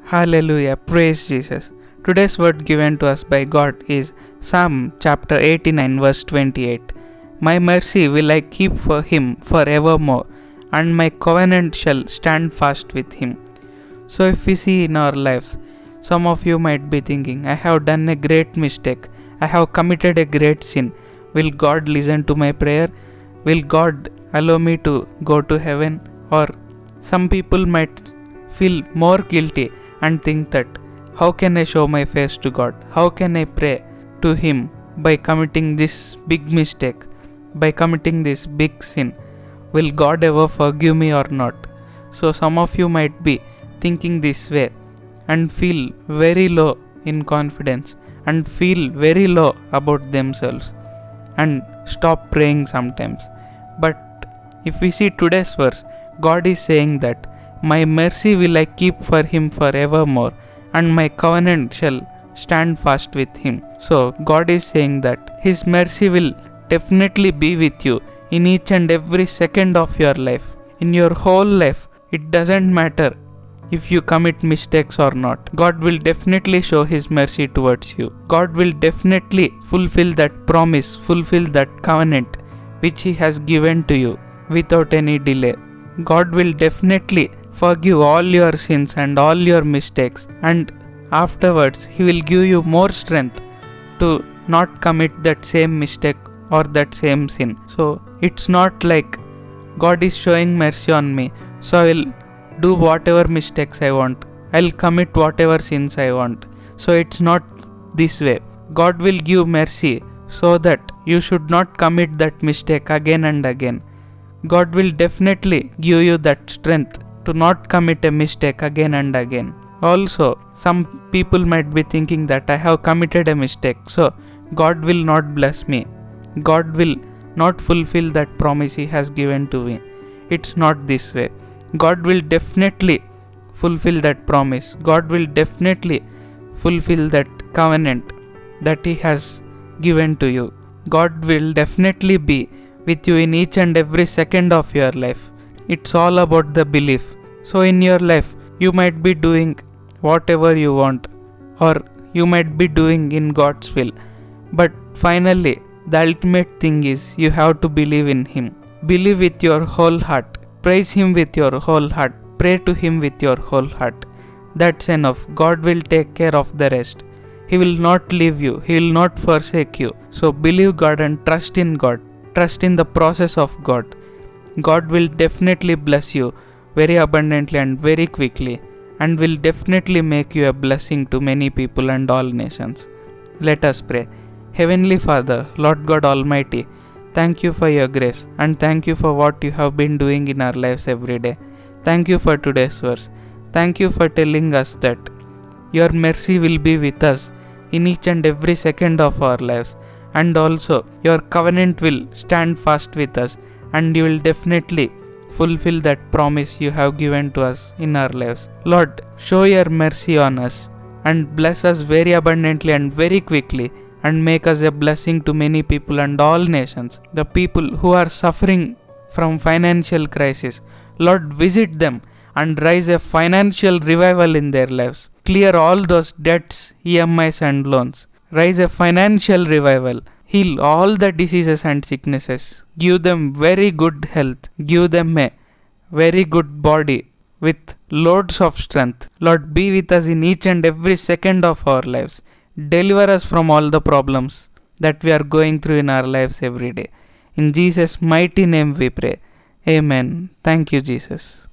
Hallelujah, praise Jesus. Today's word given to us by God is Psalm chapter 89 verse 28. My mercy will I keep for him forevermore, and my covenant shall stand fast with him. So if we see in our lives, some of you might be thinking, I have done a great mistake, I have committed a great sin. Will God listen to my prayer? Will God allow me to go to heaven? Or some people might feel more guilty and think that, how can I show my face to God? How can I pray to him by committing this big mistake, by committing this big sin? Will God ever forgive me or not? So some of you might be thinking this way and feel very low in confidence and feel very low about themselves and stop praying sometimes. But if we see today's verse, God is saying that my mercy will I keep for him forevermore, and my covenant shall stand fast with him. So God is saying that his mercy will definitely be with you in each and every second of your life. In your whole life, it doesn't matter if you commit mistakes or not. God will definitely show his mercy towards you. God will definitely fulfill that promise, fulfill that covenant which he has given to you without any delay. God will definitely forgive all your sins and all your mistakes, and afterwards he will give you more strength to not commit that same mistake or that same sin. So it's not like God is showing mercy on me, so I will do whatever mistakes I want, I'll commit whatever sins I want. So it's not this way. God will give mercy so that you should not commit that mistake again and again. God will definitely give you that strength to not commit a mistake again and again. Also, some people might be thinking that I have committed a mistake, so God will not bless me. God will not fulfill that promise he has given to me. It's not this way. God will definitely fulfill that promise. God will definitely fulfill that covenant that he has given to you. God will definitely be with you in each and every second of your life. It's all about the belief. So in your life, you might be doing whatever you want, or you might be doing in God's will. But finally, the ultimate thing is you have to believe in him. Believe with your whole heart. Praise him with your whole heart. Pray to him with your whole heart. That's enough. God will take care of the rest. He will not leave you. He will not forsake you. So believe God and trust in God. Trust in the process of God. God will definitely bless you very abundantly and very quickly, and will definitely make you a blessing to many people and all nations. Let us pray. Heavenly Father, Lord God Almighty, thank you for your grace, and thank you for what you have been doing in our lives every day. Thank you for today's verse. Thank you for telling us that your mercy will be with us in each and every second of our lives, and also your covenant will stand fast with us, and you will definitely fulfill that promise you have given to us in our lives. Lord, show your mercy on us and bless us very abundantly and very quickly, and make us a blessing to many people and all nations. The people who are suffering from financial crisis, Lord, visit them and rise a financial revival in their lives. Clear all those debts, EMIs and loans. Rise a financial revival. Heal all the diseases and sicknesses. Give them very good health. Give them a very good body with loads of strength. Lord, be with us in each and every second of our lives. Deliver us from all the problems that we are going through in our lives every day. In Jesus' mighty name we pray. Amen. Thank you, Jesus.